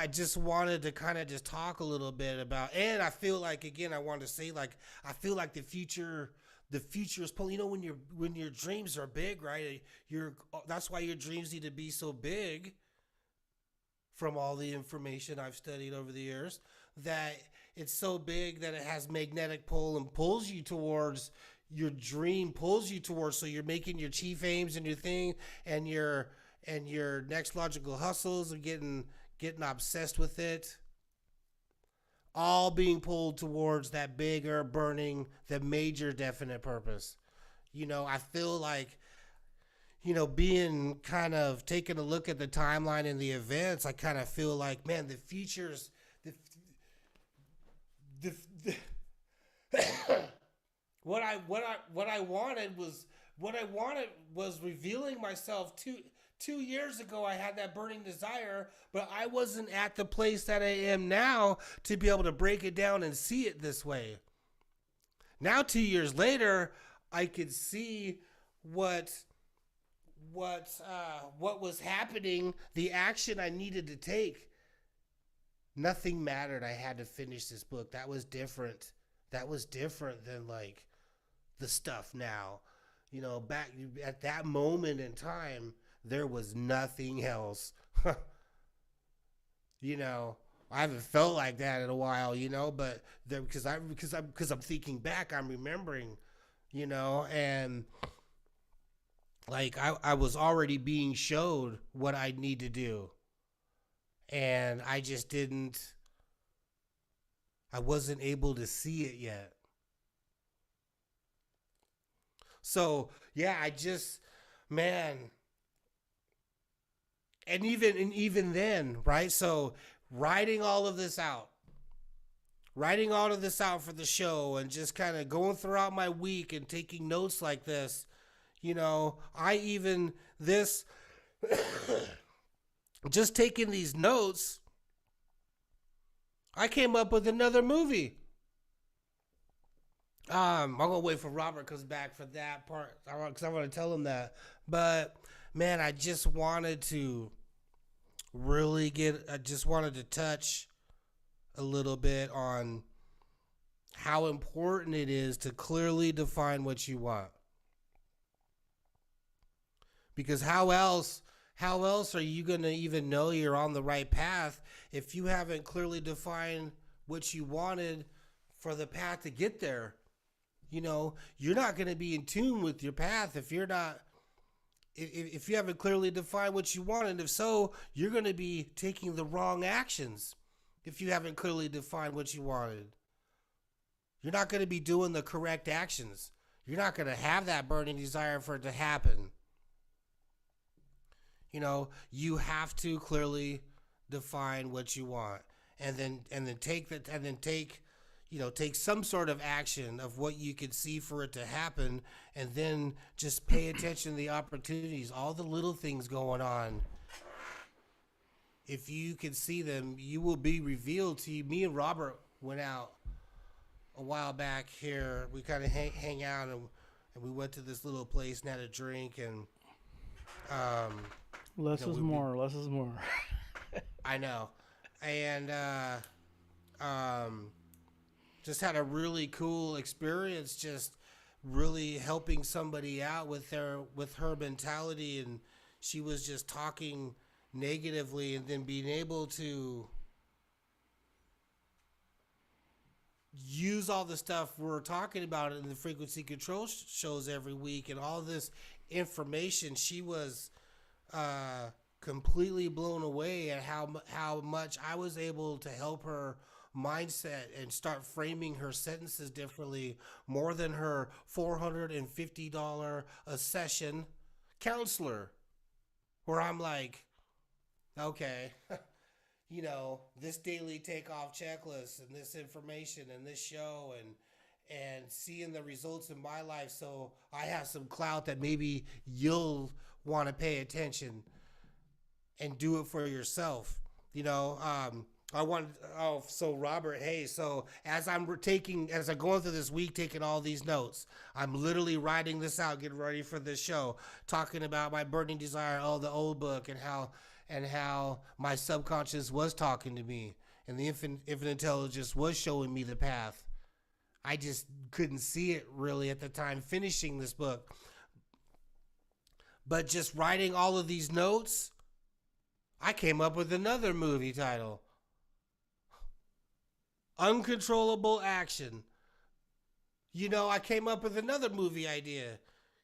I just wanted to kind of just talk a little bit about, and I feel like, again, I want to say, like, I feel like the future is pulling. You know, when your dreams are big, right? That's why your dreams need to be so big. From all the information I've studied over the years, that it's so big that it has magnetic pull and pulls you towards your dream, pulls you towards. So you're making your chief aims and your thing, and your next logical hustles and getting obsessed with it, all being pulled towards that bigger, burning, the major, definite purpose. I feel like, being kind of taking a look at the timeline and the events, I kind of feel like, man, the future's the what I wanted was revealing myself. Two years ago, I had that burning desire, but I wasn't at the place that I am now to be able to break it down and see it this way. Now, 2 years later, I could see what was happening, the action I needed to take. Nothing mattered. I had to finish this book. That was different. That was different than like the stuff now. Back at that moment in time, there was nothing else. I haven't felt like that in a while, but because I'm thinking back, I'm remembering, and like I was already being showed what I need to do, and I wasn't able to see it yet. So yeah, man, and even then, right? So writing all of this out for the show, and just kind of going throughout my week and taking notes like this. I even this just taking these notes, I came up with another movie. I'm gonna wait for Robert comes back for that part, because I want to tell him that. But man, I just wanted to I just wanted to touch a little bit on how important it is to clearly define what you want. Because how else are you going to even know you're on the right path if you haven't clearly defined what you wanted for the path to get there? You're not going to be in tune with your path if you're not if you haven't clearly defined what you want, and if so, you're going to be taking the wrong actions if you haven't clearly defined what you wanted. You're not going to be doing the correct actions. You're not going to have that burning desire for it to happen. You have to clearly define what you want, and then take some sort of action of what you could see for it to happen, and then just pay attention to the opportunities, all the little things going on. If you can see them, you will be revealed to you. Me and Robert went out a while back here. We kind of hang out, and we went to this little place and had a drink, and Less is more. Less is more. I know, and just had a really cool experience, just really helping somebody out with her mentality, and she was just talking negatively, and then being able to use all the stuff we're talking about in the frequency control shows every week, and all this information. She was completely blown away at how much I was able to help her mindset and start framing her sentences differently, more than her $450 a session counselor, where I'm like, okay, this daily takeoff checklist and this information and this show, and seeing the results in my life, so I have some clout that maybe you'll want to pay attention and do it for yourself. So Robert, hey, so as I'm going through this week, taking all these notes, I'm literally writing this out, getting ready for this show, talking about my burning desire, the old book, and and how my subconscious was talking to me and the infinite intelligence was showing me the path. I just couldn't see it really at the time finishing this book. But just writing all of these notes, I came up with another movie title. Uncontrollable Action. You know, I came up with another movie idea.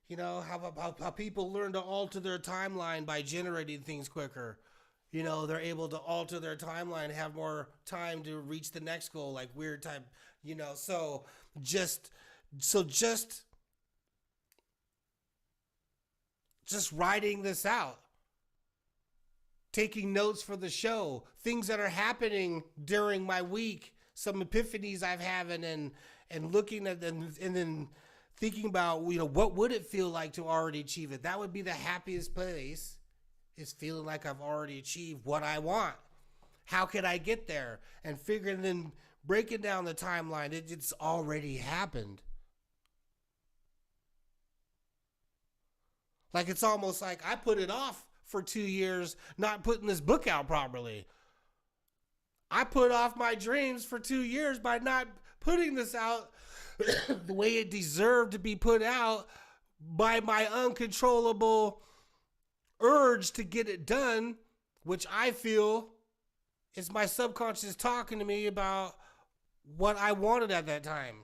You know, how people learn to alter their timeline by generating things quicker. You know, they're able to alter their timeline, have more time to reach the next goal, like weird time, you know. So just writing this out, taking notes for the show, things that are happening during my week, some epiphanies I've having, and looking at them, and then thinking about, you know, what would it feel like to already achieve it? That would be the happiest place, is feeling like I've already achieved what I want. How could I get there? And figuring, then breaking down the timeline, it's already happened. Like, it's almost like I put it off for 2 years, not putting this book out properly. I put off my dreams for 2 years by not putting this out the way it deserved to be put out, by my uncontrollable urge to get it done, which I feel is my subconscious talking to me about what I wanted at that time.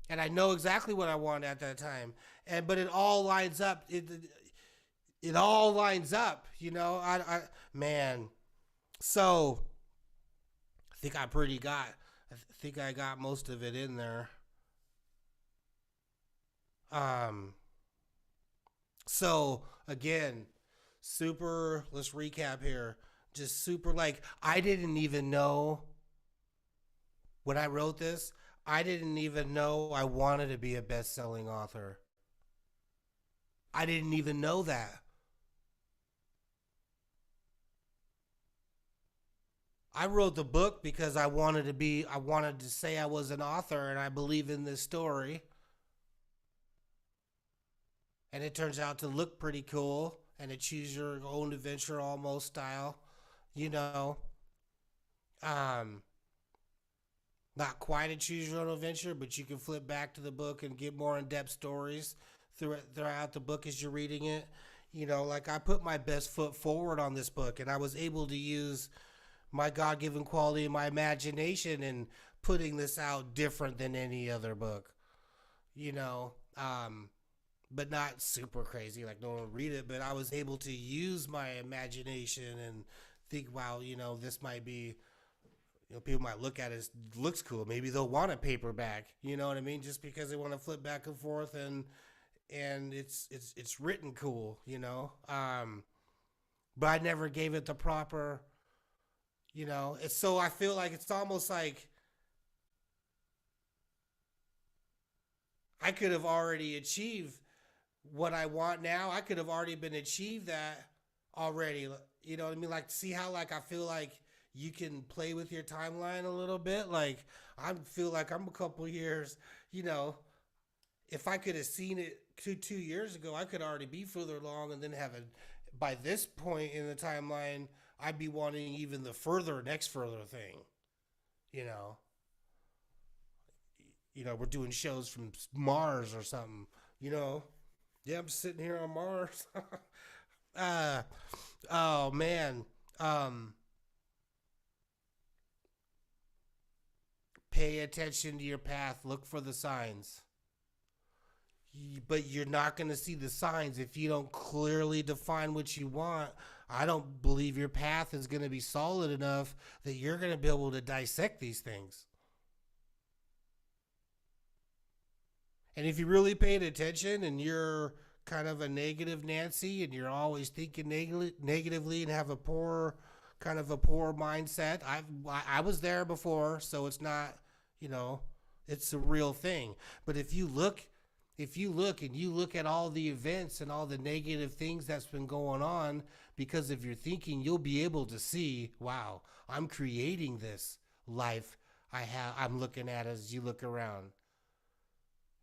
And I know exactly what I wanted at that time. But it all lines up. It all lines up, you know. Man. So I think I got most of it in there. So again, let's recap here. Just super, like, I didn't even know when I wrote this, I didn't even know I wanted to be a best-selling author. I didn't even know that. I wrote the book because I wanted to say I was an author and I believe in this story. And it turns out to look pretty cool, and a choose your own adventure almost style, you know. Not quite a choose your own adventure, but you can flip back to the book and get more in-depth stories throughout the book as you're reading it. You know, like, I put my best foot forward on this book, and I was able to use my God-given quality and my imagination in putting this out different than any other book, you know. But not super crazy, like no one would read it, but I was able to use my imagination and think, wow, you know, this might be, you know, people might look at it as, looks cool. Maybe they'll want a paperback, you know what I mean? Just because they want to flip back and forth, and it's written cool, you know? But I never gave it the proper, you know, so I feel like it's almost like I could have already achieved what I want now. I could have already been achieved that already. You know what I mean? Like, see how, like, I feel like you can play with your timeline a little bit. Like, I feel like I'm a couple years, you know, if I could have seen it 2 years ago, I could already be further along, and then by this point in the timeline, I'd be wanting even the next further thing, you know. You know, we're doing shows from Mars or something, you know. Yeah, I'm sitting here on Mars. Oh man. Pay attention to your path. Look for the signs. But you're not going to see the signs if you don't clearly define what you want. I don't believe your path is going to be solid enough that you're going to be able to dissect these things. And if you really paid attention and you're kind of a negative Nancy and you're always thinking negatively and have a poor mindset, I was there before, so it's not, you know, it's a real thing. But if you look and you look at all the events and all the negative things that's been going on because of your thinking, you'll be able to see, wow, I'm creating this life I'm looking at as you look around.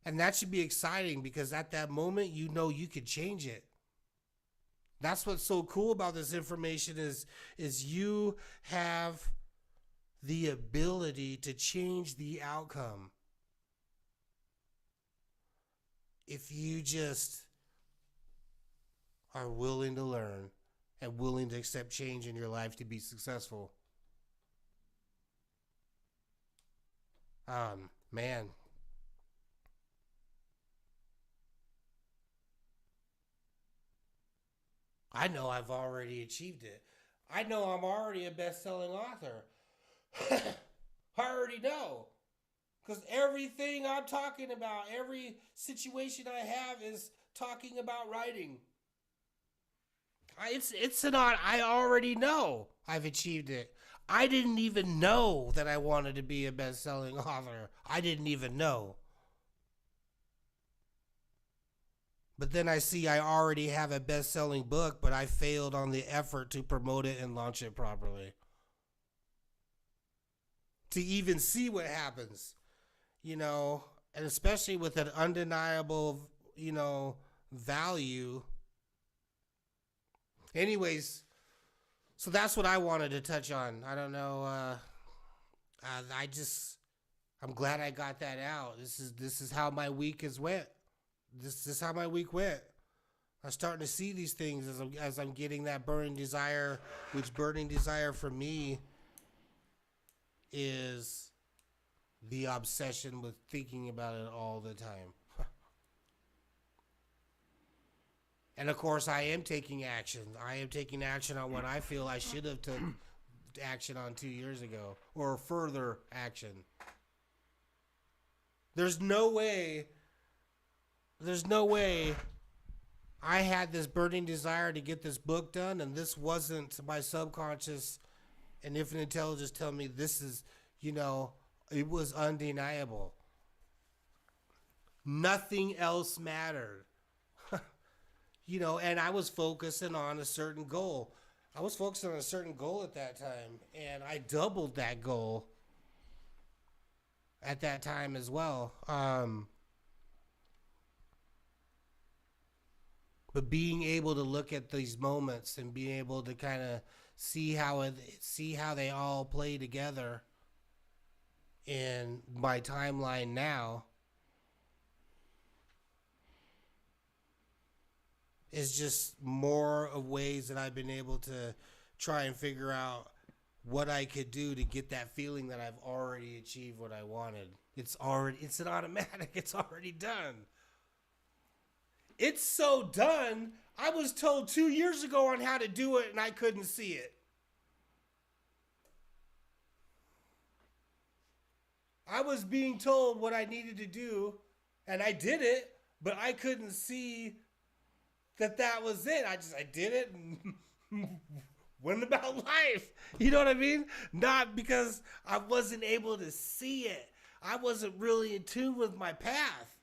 And that should be exciting, because at that moment, you know you could change it. That's what's so cool about this information is you have the ability to change the outcome if you just are willing to learn and willing to accept change in your life to be successful. Man. I know I've already achieved it. I know I'm already a best-selling author. I already know. Because everything I'm talking about, every situation I have is talking about writing. I already know I've achieved it. I didn't even know that I wanted to be a best-selling author. I didn't even know. But then I see I already have a best-selling book, but I failed on the effort to promote it and launch it properly. To even see what happens, and especially with an undeniable, value. Anyways, so that's what I wanted to touch on. I don't know. I'm glad I got that out. This is how my week has went. This is how my week went. I'm starting to see these things as I'm getting that burning desire, which burning desire for me is the obsession with thinking about it all the time. And of course, I am taking action. I am taking action on what I feel I should have took action on 2 years ago, or further action. There's no way I had this burning desire to get this book done, and this wasn't my subconscious and infinite intelligence telling me this is, it was undeniable. Nothing else mattered. And I was focusing on a certain goal. I was focusing on a certain goal at that time, and I doubled that goal at that time as well. But being able to look at these moments and being able to kind of see how they all play together in my timeline now is just more of ways that I've been able to try and figure out what I could do to get that feeling that I've already achieved what I wanted. It's an automatic. It's already done. It's so done. I was told 2 years ago on how to do it and I couldn't see it. I was being told what I needed to do and I did it, but I couldn't see that was it. I did it and went about life. You know what I mean? Not because I wasn't able to see it. I wasn't really in tune with my path.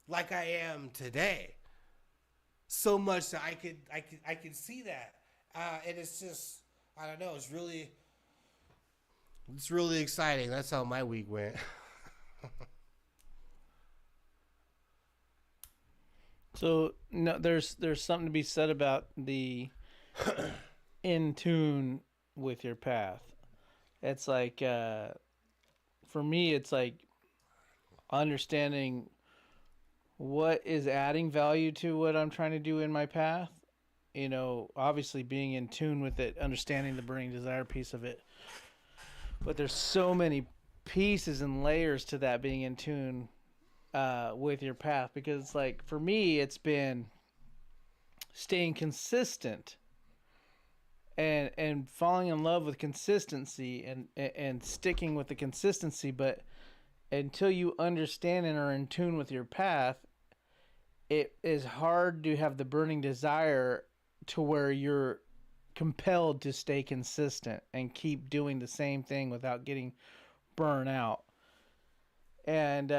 Like I am today. So much that I could see that. And it's just, I don't know, it's really exciting. That's how my week went. So no, there's something to be said about the in tune with your path. It's like for me, it's like understanding what is adding value to what I'm trying to do in my path. Obviously being in tune with it, understanding the burning desire piece of it. But there's so many pieces and layers to that being in tune with your path, because it's like for me it's been staying consistent and falling in love with consistency and sticking with the consistency. But until you understand and are in tune with your path, it is hard to have the burning desire to where you're compelled to stay consistent and keep doing the same thing without getting burnt out. And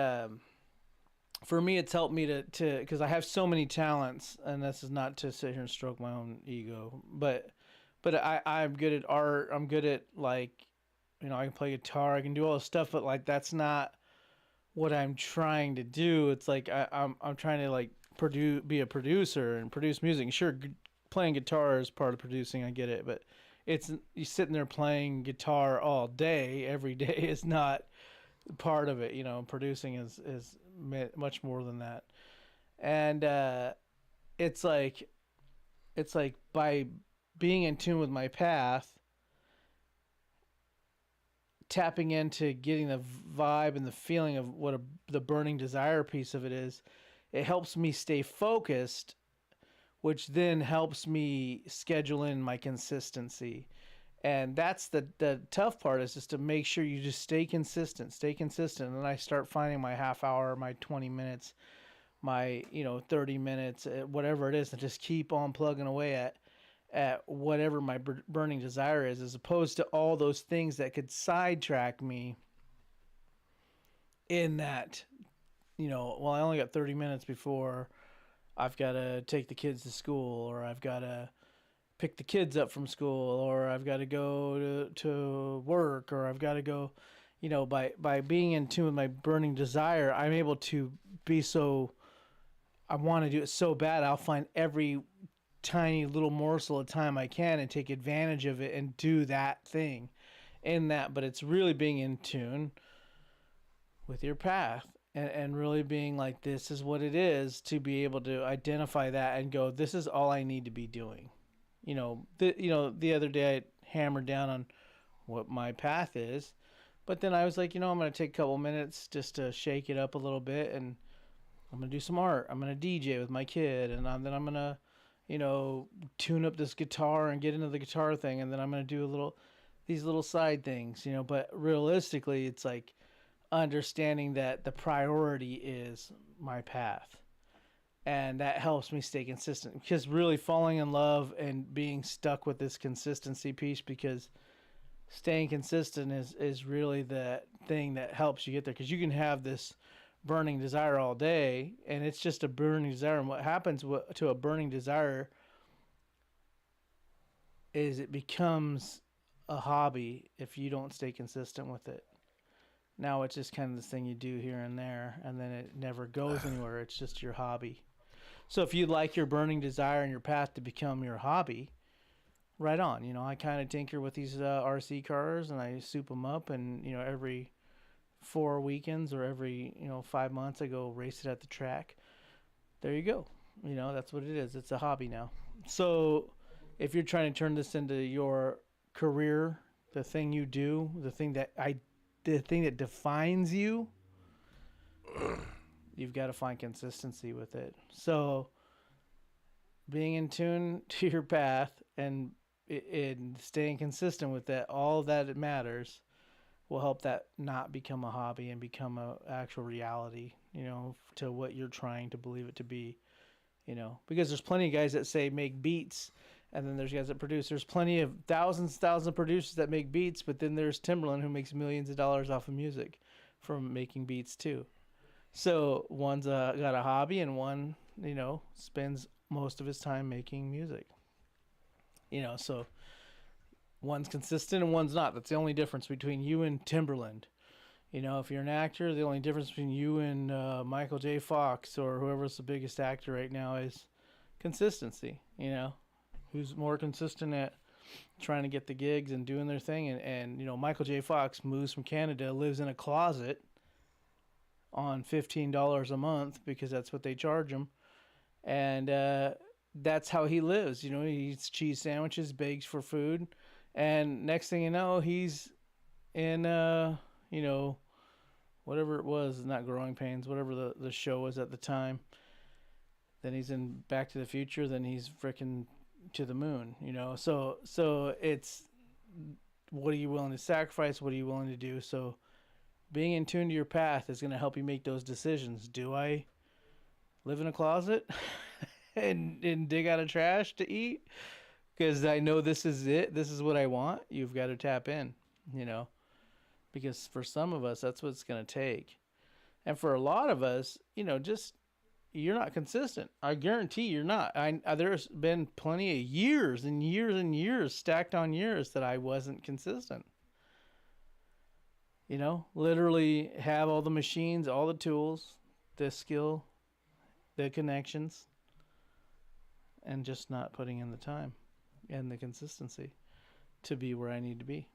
for me, it's helped me to because I have so many talents, and this is not to sit here and stroke my own ego, but I'm good at art. I'm good at I can play guitar. I can do all this stuff, but that's not what I'm trying to do. It's like I'm trying to be a producer and produce music. Sure, playing guitar is part of producing. I get it, but it's you sitting there playing guitar all day, every day is not part of it. Producing is much more than that. And it's like by being in tune with my path, tapping into getting the vibe and the feeling of what the burning desire piece of it is, it helps me stay focused, which then helps me schedule in my consistency. And that's the tough part, is just to make sure you just stay consistent. And then I start finding my half hour, my 20 minutes, my 30 minutes, whatever it is, and just keep on plugging away at whatever my burning desire is, as opposed to all those things that could sidetrack me in that, well, I only got 30 minutes before I've got to take the kids to school, or I've got to pick the kids up from school, or I've got to go to work, or I've got to go, by being in tune with my burning desire, I'm able to be I want to do it so bad, I'll find every tiny little morsel of time I can and take advantage of it and do that thing in that. But it's really being in tune with your path, and really being like, this is what it is, to be able to identify that and go, this is all I need to be doing. The other day I hammered down on what my path is, but then I was like, I'm going to take a couple minutes just to shake it up a little bit, and I'm going to do some art. I'm going to DJ with my kid, and then I'm going to tune up this guitar and get into the guitar thing, and then I'm going to do these little side things, but realistically, it's like understanding that the priority is my path, and that helps me stay consistent, because really falling in love and being stuck with this consistency piece, because staying consistent is really the thing that helps you get there, because you can have this burning desire all day, and it's just a burning desire. And what happens to a burning desire is it becomes a hobby if you don't stay consistent with it. Now it's just kind of this thing you do here and there, and then it never goes anywhere. It's just your hobby. So if you'd like your burning desire and your path to become your hobby, right on. I kind of tinker with these RC cars, and I soup them up, and every 4 weekends or every 5 months I go race it at the track. There you go. That's what it is. It's a hobby now. So if you're trying to turn this into your career, the thing you do, the thing that defines you, you've got to find consistency with it. So being in tune to your path and staying consistent with that, all that it matters, will help that not become a hobby and become a actual reality, to what you're trying to believe it to be, because there's plenty of guys that say make beats, and then there's guys that produce. There's plenty of thousands of producers that make beats, but then there's Timbaland, who makes millions of dollars off of music from making beats too. So one's got a hobby, and one, spends most of his time making music. So one's consistent and one's not. That's the only difference between you and Timbaland. If you're an actor, the only difference between you and Michael J. Fox or whoever's the biggest actor right now is consistency. Who's more consistent at trying to get the gigs and doing their thing. And Michael J. Fox moves from Canada, lives in a closet on $15 a month, because that's what they charge him. And that's how he lives. He eats cheese sandwiches, begs for food. And next thing you know, he's in, whatever it was, not Growing Pains, whatever the show was at the time. Then he's in Back to the Future. Then he's freaking to the moon, So it's, what are you willing to sacrifice? What are you willing to do? So being in tune to your path is going to help you make those decisions. Do I live in a closet and dig out of trash to eat? Because I know this is it. This is what I want. You've got to tap in, because for some of us, that's what it's going to take. And for a lot of us, just, you're not consistent. I guarantee you're not. There's been plenty of years and years and years stacked on years that I wasn't consistent. Literally have all the machines, all the tools, the skill, the connections and just not putting in the time and the consistency to be where I need to be.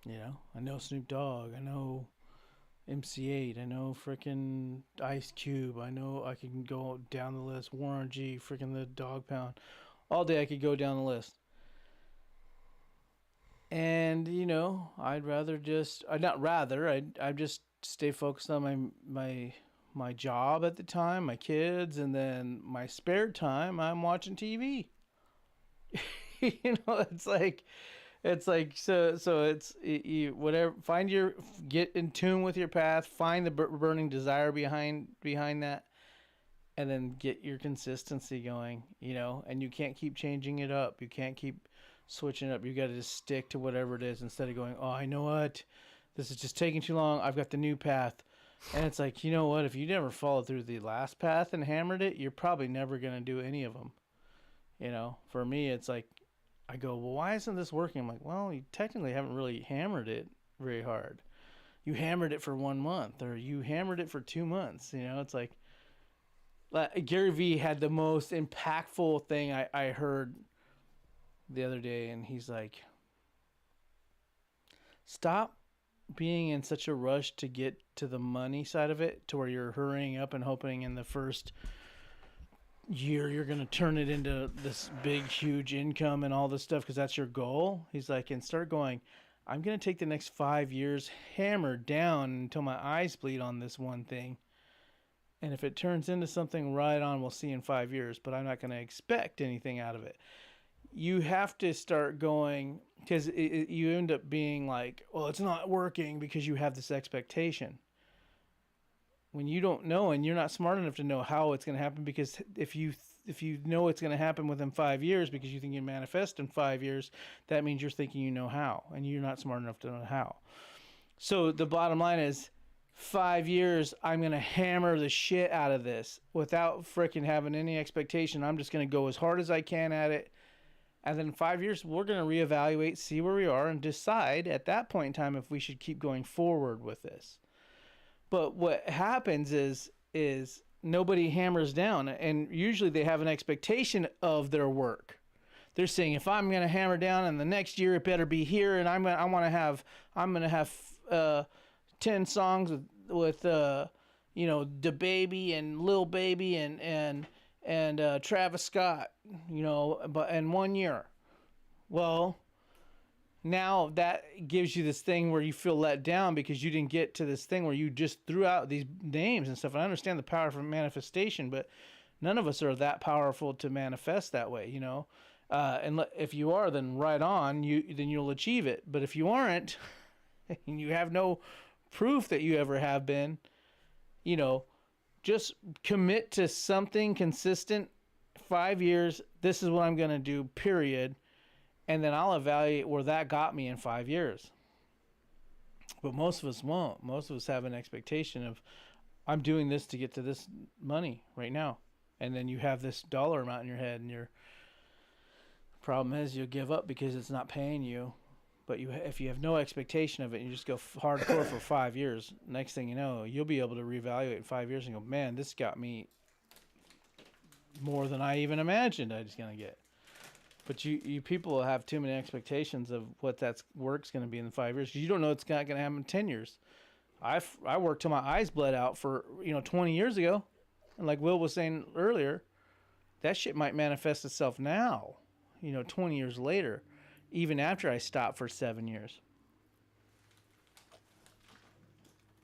You know, I know Snoop Dogg, I know MC8, I know freaking Ice Cube, I know I can go down the list, Warren G, freaking the Dog Pound. All day I could go down the list. And, you know, I'd rather just, I'd just stay focused on my job at the time, my kids, and then my spare time, I'm watching TV. You know, so it's you whatever, get in tune with your path, find the burning desire behind that, and then get your consistency going, you know. And you can't keep changing it up, you can't keep switching it up. You got to just stick to whatever it is instead of going, oh, I know what, this is just taking too long, I've got the new path. And it's like, you know what, if you never followed through the last path and hammered it, you're probably never going to do any of them. You know, for me, it's like, I go, well, why isn't this working? I'm like, well, you technically haven't really hammered it very hard. You hammered it for 1 month, or you hammered it for 2 months. You know, it's like Gary Vee had the most impactful thing I heard the other day, and he's like, stop being in such a rush to get to the money side of it, to where you're hurrying up and hoping in the first year you're going to turn it into this big huge income and all this stuff because that's your goal. He's like, and start going, I'm going to take the next 5 years hammered down until my eyes bleed on this one thing, and if it turns into something, right on, we'll see in 5 years, but I'm not going to expect anything out of it. You have to start going, because you end up being like, well, it's not working, because you have this expectation when you don't know, and you're not smart enough to know how it's going to happen. Because if you know it's going to happen within 5 years because you think you manifest in 5 years, that means you're thinking you know how, and you're not smart enough to know how. So the bottom line is, 5 years, I'm going to hammer the shit out of this without freaking having any expectation. I'm just going to go as hard as I can at it. And then in 5 years, we're going to reevaluate, see where we are, and decide at that point in time if we should keep going forward with this. But what happens is nobody hammers down, and usually they have an expectation of their work. They're saying, if I'm going to hammer down, and the next year it better be here, and I'm going to have 10 songs with you know, DaBaby and Lil Baby and Travis Scott, you know, but in 1 year. Well, now that gives you this thing where you feel let down because you didn't get to this thing where you just threw out these names and stuff. And I understand the power of manifestation, but none of us are that powerful to manifest that way, you know. And if you are, then right on, then you'll achieve it. But if you aren't, and you have no proof that you ever have been, you know, just commit to something consistent. 5 years, this is what I'm going to do, period. And then I'll evaluate where that got me in 5 years. But most of us won't. Most of us have an expectation of, I'm doing this to get to this money right now. And then you have this dollar amount in your head, and your problem is you'll give up because it's not paying you. But if you have no expectation of it, and you just go hardcore for 5 years, next thing you know, you'll be able to reevaluate in 5 years and go, man, this got me more than I even imagined I was going to get. But you people have too many expectations of what that work's going to be in 5 years, because you don't know it's not going to happen in 10 years. I worked till my eyes bled out for 20 years ago, and like Will was saying earlier, that shit might manifest itself now, 20 years later, even after I stopped for 7 years.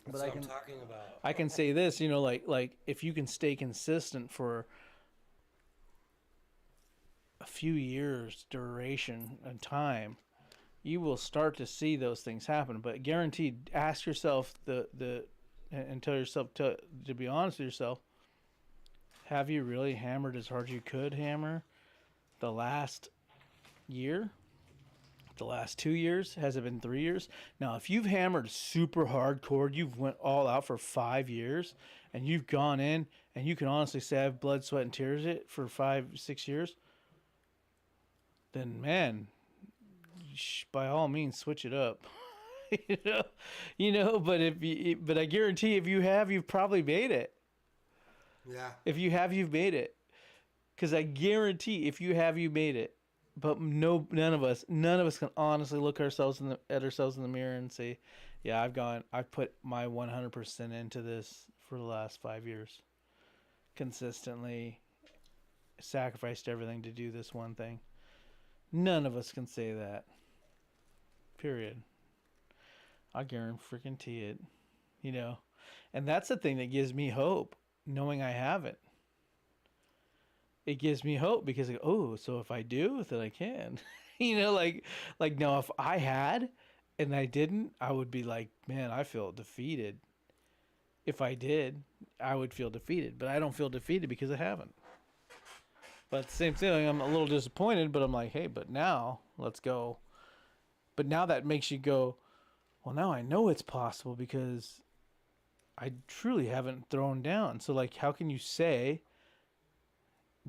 That's what I'm talking about. I can say this, like if you can stay consistent for a few years duration and time, you will start to see those things happen. But guaranteed, ask yourself and tell yourself to be honest with yourself. Have you really hammered as hard as you could hammer the last year? The last 2 years? Has it been 3 years? Now, if you've hammered super hardcore, you've went all out for 5 years, and you've gone in, and you can honestly say I've blood, sweat, and tears it for 5-6 years, then man, by all means, switch it up. But I guarantee if you have, you've probably made it. Yeah. If you have, you've made it. Because I guarantee, if you have, you made it. But no, none of us can honestly look at ourselves in the mirror and say, "Yeah, I've put my 100% into this for the last 5 years, consistently, sacrificed everything to do this one thing." None of us can say that. Period. I guarantee it. You know, and that's the thing that gives me hope, knowing I have it. It gives me hope because oh, so if I do, then I can. Like no, if I had and I didn't, I would be like, man, I feel defeated. If I did, I would feel defeated, but I don't feel defeated because I haven't. But same thing, I'm a little disappointed, but I'm like, hey, but now let's go. But now that makes you go, well, now I know it's possible because I truly haven't thrown down. So like, how can you say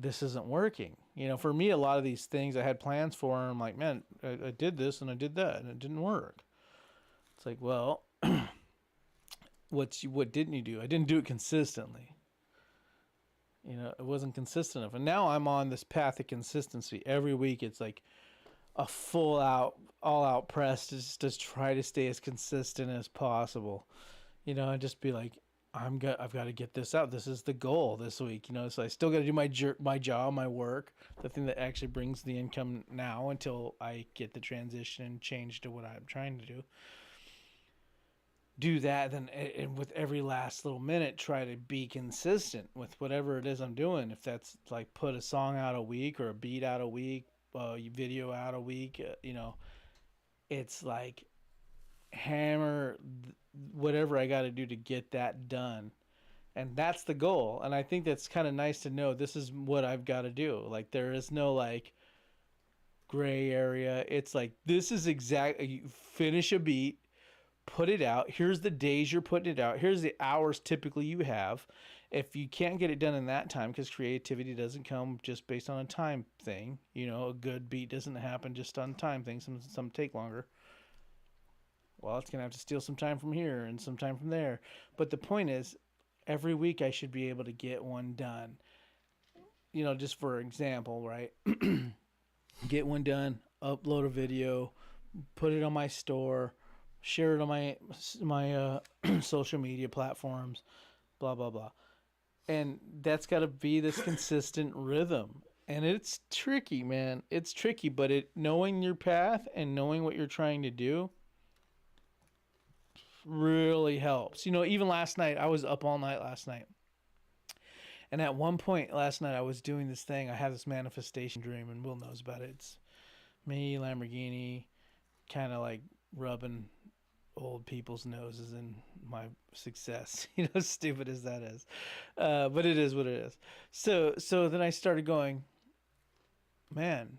this isn't working? For me, a lot of these things I had plans for, and I'm like, man, I did this and I did that and it didn't work. It's like, well, what didn't you do? I didn't do it consistently. It wasn't consistent enough. And now I'm on this path of consistency. Every week it's like a full out, all out press to just try to stay as consistent as possible. And just be like, I've got to get this out. This is the goal this week. So I still got to do my job, my work, the thing that actually brings the income now until I get the transition and change to what I'm trying to do that, then, and with every last little minute try to be consistent with whatever it is I'm doing. If that's like put a song out a week or a beat out a week, video out a week, it's like hammer whatever I got to do to get that done. And that's the goal. And I think that's kind of nice to know this is what I've got to do. Like there is no like gray area. It's like this is exactly, you finish a beat, put it out. Here's the days you're putting it out. Here's the hours typically you have. If you can't get it done in that time, because creativity doesn't come just based on a time thing, a good beat doesn't happen just on time thing. Some take longer. Well, it's going to have to steal some time from here and some time from there. But the point is, every week I should be able to get one done. Just for example, right? Get one done, upload a video, put it on my store, share it on my social media platforms, blah, blah, blah. And that's got to be this consistent rhythm. And it's tricky, man. It's tricky, but knowing your path and knowing what you're trying to do really helps. Even last night, I was up all night last night. And at one point last night, I was doing this thing. I have this manifestation dream, and Will knows about it. It's me, Lamborghini, kind of like rubbing old people's noses in my success. Stupid as that is. But it is what it is. So then I started going, man,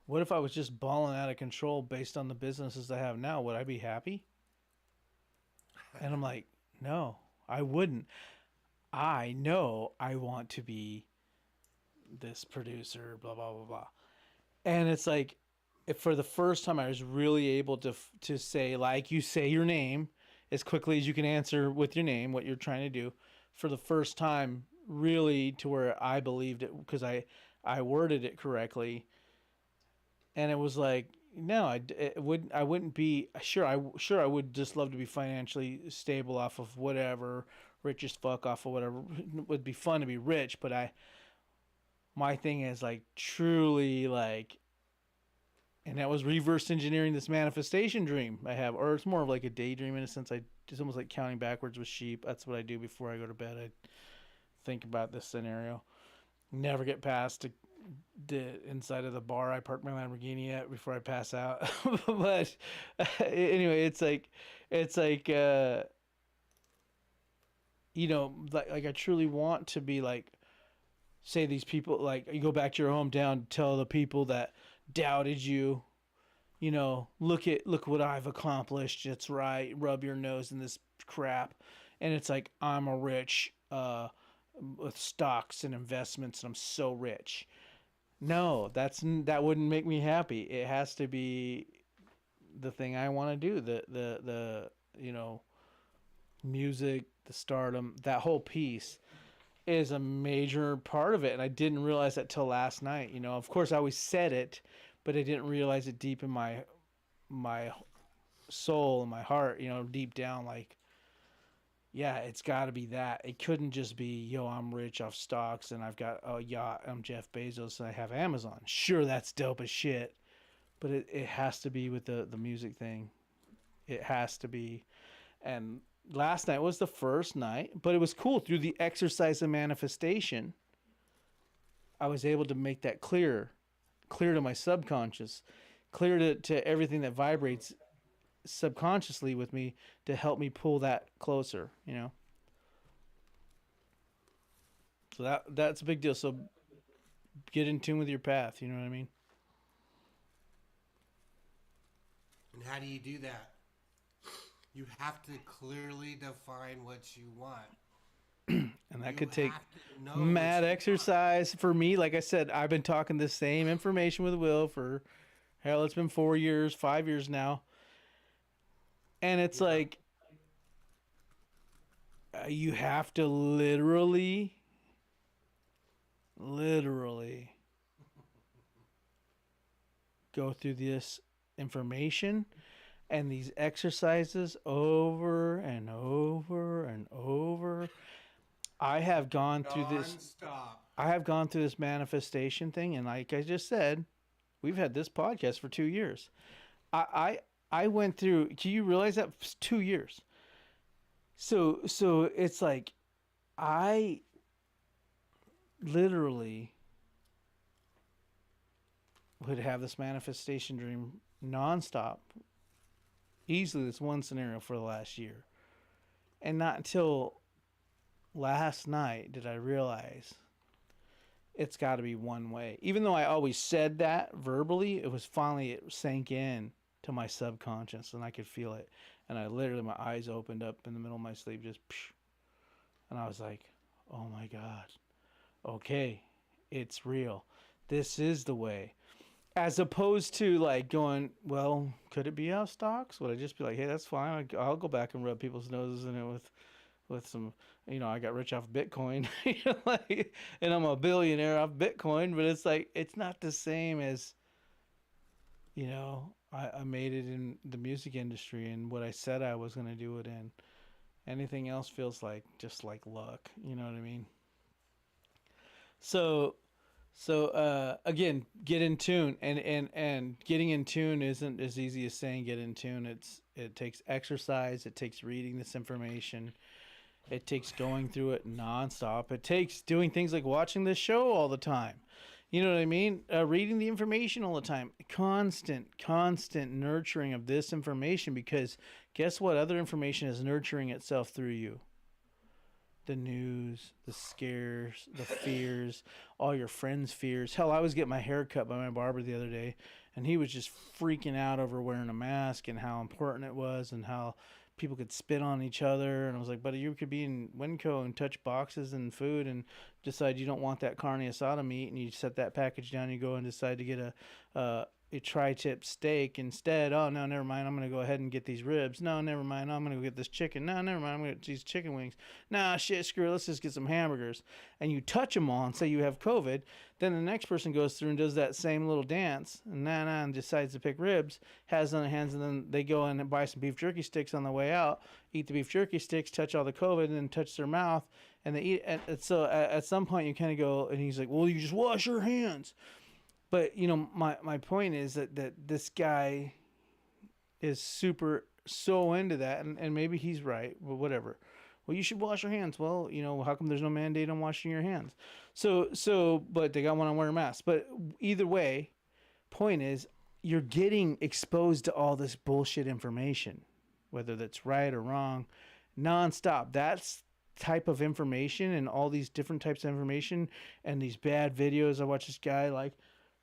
what if I was just balling out of control based on the businesses I have now? Would I be happy? And I'm like, no, I wouldn't. I know I want to be this producer, blah, blah, blah, blah. And it's like, for the first time, I was really able to say, like, you say your name as quickly as you can answer with your name what you're trying to do. For the first time, really, to where I believed it, because I worded it correctly. And it was like, no, I wouldn't be sure. I would just love to be financially stable off of whatever, rich as fuck off of whatever. It would be fun to be rich, but my thing is like truly like, and that was reverse engineering this manifestation dream I have, or it's more of like a daydream in a sense. It's almost like counting backwards with sheep. That's what I do before I go to bed. I think about this scenario. Never get past the inside of the bar I parked my Lamborghini at before I pass out. But anyway, it's like like I truly want to be like, say these people, like you go back to your hometown, tell the people that doubted you, look what I've accomplished. It's right. Rub your nose in this crap. And it's like, I'm a rich, with stocks and investments, and I'm so rich. No, that wouldn't make me happy. It has to be the thing I want to do. The music, the stardom, that whole piece. is a major part of it, and I didn't realize that till last night. You know, of course, I always said it, but I didn't realize it deep in my soul and my heart. You know, deep down, like, yeah, it's got to be that. It couldn't just be, yo, I'm rich off stocks and I've got a yacht. I'm Jeff Bezos and I have Amazon. Sure, that's dope as shit, but it has to be with the music thing. It has to be. And last night was the first night, but it was cool. Through the exercise of manifestation, I was able to make that clear to my subconscious, clear to everything that vibrates subconsciously with me to help me pull that closer, you know. So that's a big deal. So get in tune with your path, you know what I mean? And how do you do that? You have to clearly define what you want. And that You could take have to know mad what you exercise. For me, like I said, I've been talking the same information with Will for, hell, it's been 4 years, 5 years now. And it's like, you have to literally go through this information and these exercises over and over and over. I have gone through this. Non-stop. I have gone through this manifestation thing, and like I just said, we've had this podcast for 2 years. I went through. Can you realize that? 2 years. So it's like, I literally would have this manifestation dream nonstop, easily this one scenario for the last year, and not until last night did I realize it's got to be one way. Even though I always said that verbally, it was finally, it sank in to my subconscious and I could feel it. And I literally, my eyes opened up in the middle of my sleep, just, psh, and I was like, oh my God, okay, it's real. This is the way. As opposed to like going, well, could it be out stocks? Would I just be like, hey, that's fine. I'll go back and rub people's noses in it with some, you know, I got rich off Bitcoin, you know, like, and I'm a billionaire off Bitcoin, but it's like, it's not the same as, you know, I made it in the music industry and what I said I was going to do it in. Anything else feels like just like luck, you know what I mean? So again, get in tune, and getting in tune isn't as easy as saying get in tune. It takes exercise. It takes reading this information. It takes going through it nonstop. It takes doing things like watching this show all the time. You know what I mean? Reading the information all the time. Constant nurturing of this information, because guess what? Other information is nurturing itself through you. The news, the scares, the fears, all your friends' fears. Hell, I was getting my hair cut by my barber the other day, and he was just freaking out over wearing a mask and how important it was and how people could spit on each other. And I was like, buddy, you could be in Winco and touch boxes and food and decide you don't want that carne asada meat, and you set that package down, you go and decide to get a tri-tip steak instead. Oh, no, never mind. I'm going to go ahead and get these ribs. No, never mind. I'm going to go get this chicken. No, never mind. I'm going to get these chicken wings. Nah, shit, screw it. Let's just get some hamburgers. And you touch them all and say you have COVID. Then the next person goes through and does that same little dance and decides to pick ribs, has it on their hands, and then they go in and buy some beef jerky sticks on the way out, eat the beef jerky sticks, touch all the COVID, and then touch their mouth, and they eat. And so at some point you kind of go, and he's like, well, you just wash your hands. But, you know, my point is that this guy is so into that, and maybe he's right, but whatever. Well, you should wash your hands. Well, you know, how come there's no mandate on washing your hands? So, but they got one on wearing masks. But either way, point is, you're getting exposed to all this bullshit information, whether that's right or wrong, nonstop. That's type of information, and all these different types of information, and these bad videos. I watch this guy like,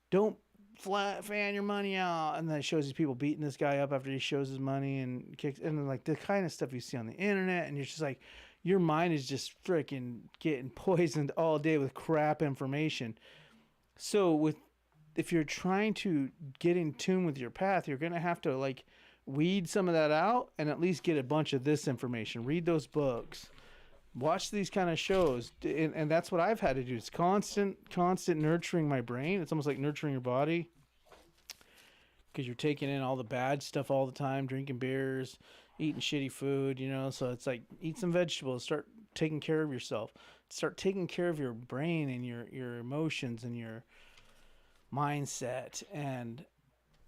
don't flat fan your money out, and then it shows these people beating this guy up after he shows his money and kicks, and then like the kind of stuff you see on the internet, and you're just like, your mind is just freaking getting poisoned all day with crap information. So if you're trying to get in tune with your path, you're gonna have to like weed some of that out and at least get a bunch of this information. Read those books, Watch these kind of shows, and that's what I've had to do. It's constant nurturing my brain. It's almost like nurturing your body, because you're taking in all the bad stuff all the time, drinking beers, eating shitty food, you know. So it's like, eat some vegetables, start taking care of yourself, start taking care of your brain and your emotions and your mindset. And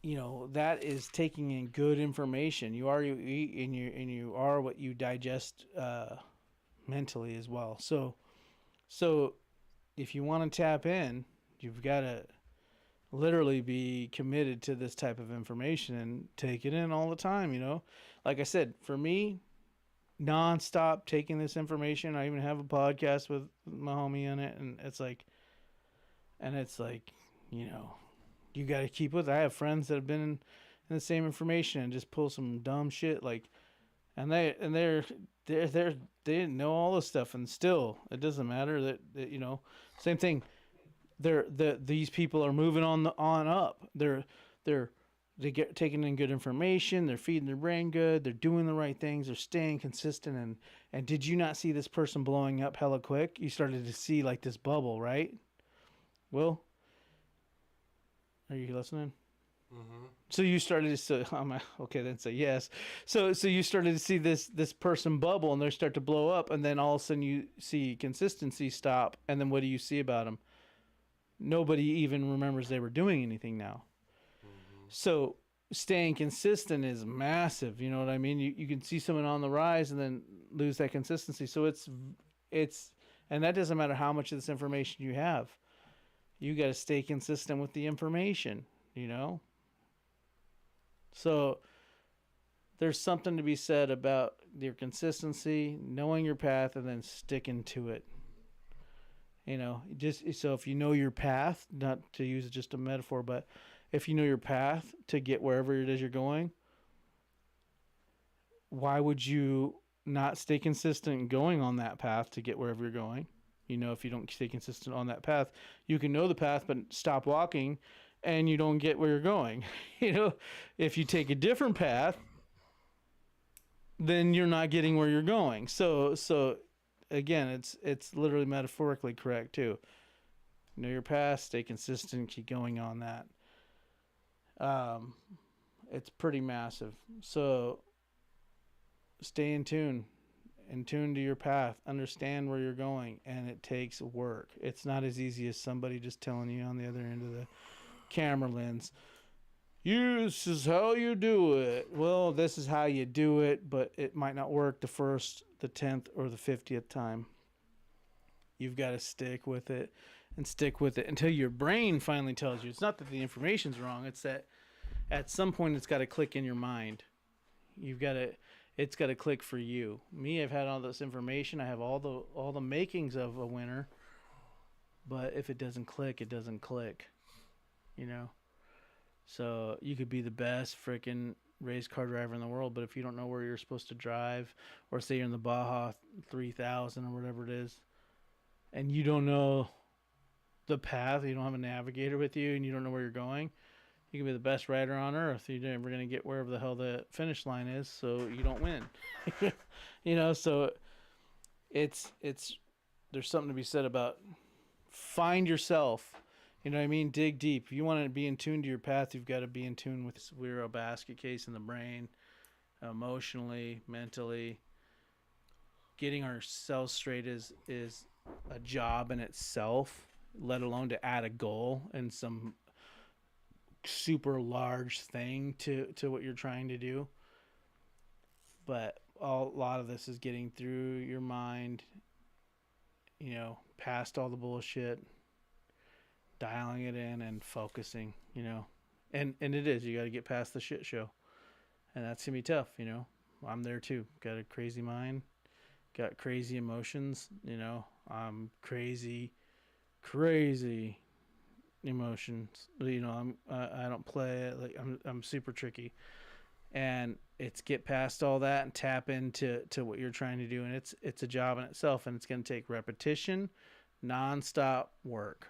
you know, that is taking in good information. You are, you eat, and you are what you digest mentally as well. So if you want to tap in, you've got to literally be committed to this type of information and take it in all the time, you know. Like I said, for me, nonstop taking this information. I even have a podcast with my homie on it, and it's like, you know, you got to keep with it. I have friends that have been in the same information and just pull some dumb shit, like, and they didn't know all this stuff, and still it doesn't matter that you know, same thing. These people are moving on up. They get taking in good information. They're feeding their brain good. They're doing the right things. They're staying consistent. And did you not see this person blowing up hella quick? You started to see like this bubble, right? Will, are you listening? Mm-hmm. So you started to say, okay, then say yes. So you started to see this person bubble, and they start to blow up, and then all of a sudden you see consistency stop, and then what do you see about them? Nobody even remembers they were doing anything now. Mm-hmm. So staying consistent is massive. You know what I mean? You can see someone on the rise and then lose that consistency. So it's, and that doesn't matter how much of this information you have. You got to stay consistent with the information, you know? So there's something to be said about your consistency, knowing your path, and then sticking to it. You know, just so if you know your path, not to use just a metaphor, but if you know your path to get wherever it is you're going, why would you not stay consistent in going on that path to get wherever you're going? You know, if you don't stay consistent on that path, you can know the path, but stop walking and you don't get where you're going. You know, if you take a different path, then you're not getting where you're going. So again, it's literally metaphorically correct too. Know your path, stay consistent, keep going on that. It's pretty massive. So stay in tune to your path, understand where you're going, and it takes work. It's not as easy as somebody just telling you on the other end of the camera lens, this is how you do it. Well, this is how you do it, but it might not work the first, the 10th, or the 50th time. You've got to stick with it and stick with it until your brain finally tells you. It's not that the information's wrong. It's that at some point it's got to click in your mind. It's got to click for you. Me, I've had all this information. I have all the makings of a winner. But if it doesn't click, it doesn't click. You know? So you could be the best freaking race car driver in the world, but if you don't know where you're supposed to drive, or say you're in the Baja 3000 or whatever it is, and you don't know the path, you don't have a navigator with you, and you don't know where you're going, you can be the best rider on earth. You're never going to get wherever the hell the finish line is, so you don't win. You know, so it's there's something to be said about find yourself. You know what I mean? Dig deep. If you want to be in tune to your path, you've got to be in tune with this. We're a basket case in the brain, emotionally, mentally. Getting ourselves straight is a job in itself, let alone to add a goal and some super large thing to what you're trying to do. But a lot of this is getting through your mind, you know, past all the bullshit, dialing it in and focusing, you know. And it is, you got to get past the shit show. And that's going to be tough, you know. I'm there too. Got a crazy mind, got crazy emotions, you know. I'm crazy emotions. You know, I don't play it, like I'm super tricky. And it's get past all that and tap into what you're trying to do, and it's a job in itself, and it's going to take repetition, nonstop work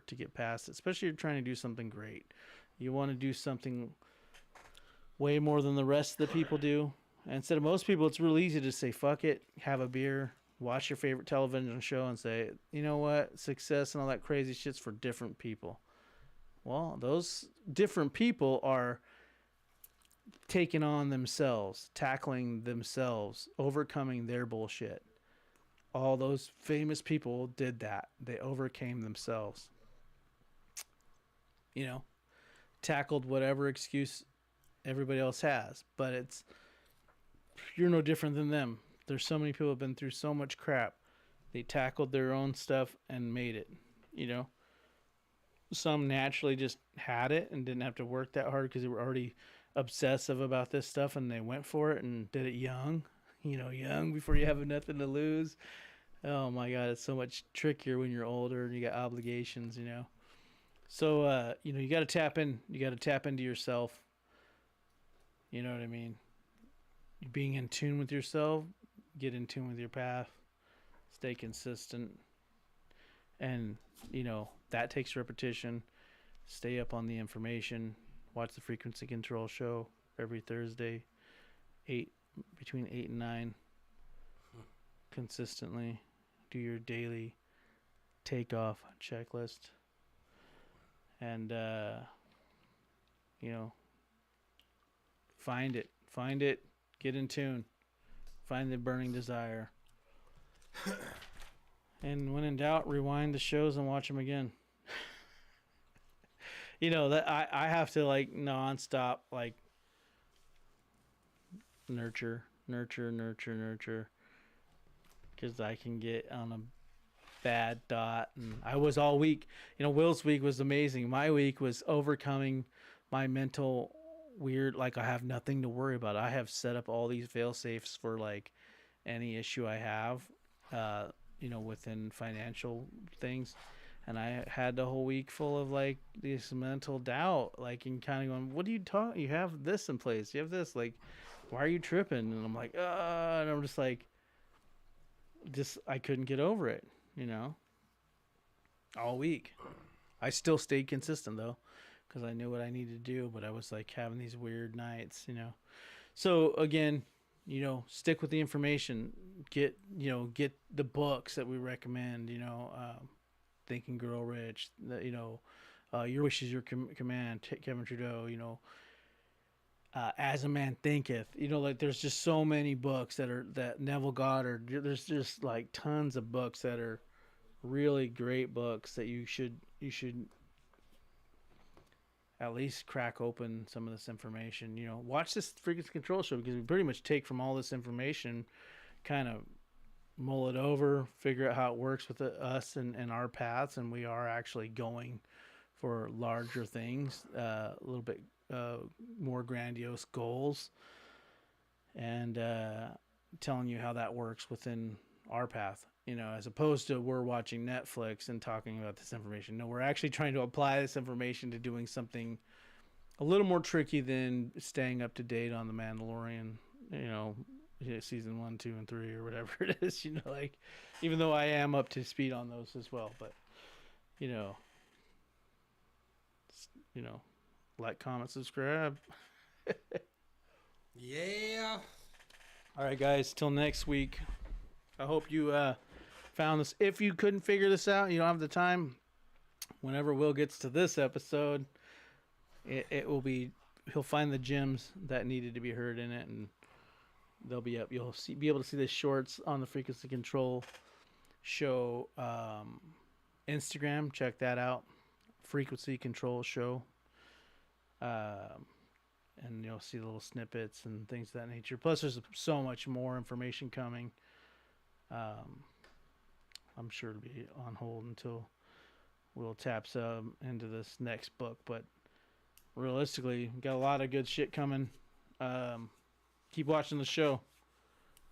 to get past it, especially if you're trying to do something great. You want to do something way more than the rest of the people do. And instead of most people, it's real easy to say, fuck it, have a beer, watch your favorite television show, and say, you know what, success and all that crazy shit's for different people. Well, those different people are taking on themselves, tackling themselves, overcoming their bullshit. All those famous people did that. They overcame themselves. You know, tackled whatever excuse everybody else has. But you're no different than them. There's so many people who have been through so much crap. They tackled their own stuff and made it, you know. Some naturally just had it and didn't have to work that hard because they were already obsessive about this stuff and they went for it and did it young, young before you have nothing to lose. Oh my God, it's so much trickier when you're older and you got obligations, So, you got to tap in. You got to tap into yourself. You know what I mean? Being in tune with yourself, get in tune with your path, stay consistent. And, that takes repetition. Stay up on the information. Watch the Frequency Control Show every Thursday, between 8 and 9. Consistently. Do your daily takeoff checklist. And, find it, get in tune, find the burning desire. And when in doubt, rewind the shows and watch them again. That I have to nonstop, nurture, because I can get on a bad dot. And I was all week. Will's week was amazing. My week was overcoming my mental weird, I have nothing to worry about. I have set up all these fail safes for any issue I have, within financial things. And I had the whole week full of this mental doubt, and kind of going, what are you talking? You have this in place. You have this, why are you tripping? And I'm like, and I'm just I couldn't get over it, all week. I still stayed consistent though, because I knew what I needed to do, but I was having these weird nights, So again, stick with the information. Get the books that we recommend. Think and Grow Rich. Your Wish is Your Command. Kevin Trudeau. As a Man Thinketh. There's just so many books that Neville Goddard. There's just tons of books that are really great books that you should at least crack open some of this information. Watch this Frequency Control Show, because we pretty much take from all this information, kind of mull it over, figure out how it works with us and our paths, and we are actually going for larger things, a little bit more grandiose goals, and telling you how that works within our path. As opposed to we're watching Netflix and talking about this information. No, we're actually trying to apply this information to doing something a little more tricky than staying up to date on The Mandalorian, season 1, 2, and 3, or whatever it is, even though I am up to speed on those as well, but, like, comment, subscribe. Yeah. All right, guys, till next week. I hope you found this. If you couldn't figure this out, you don't have the time, whenever Will gets to this episode, it will be, he'll find the gems that needed to be heard in it, and they'll be up. You'll be able to see the shorts on the Frequency Control Show Instagram. Check that out, Frequency Control Show. And you'll see little snippets and things of that nature. Plus, there's so much more information coming. I'm sure it'll be on hold until Will taps into this next book. But realistically, got a lot of good shit coming. Keep watching the show.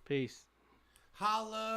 Peace. Holla.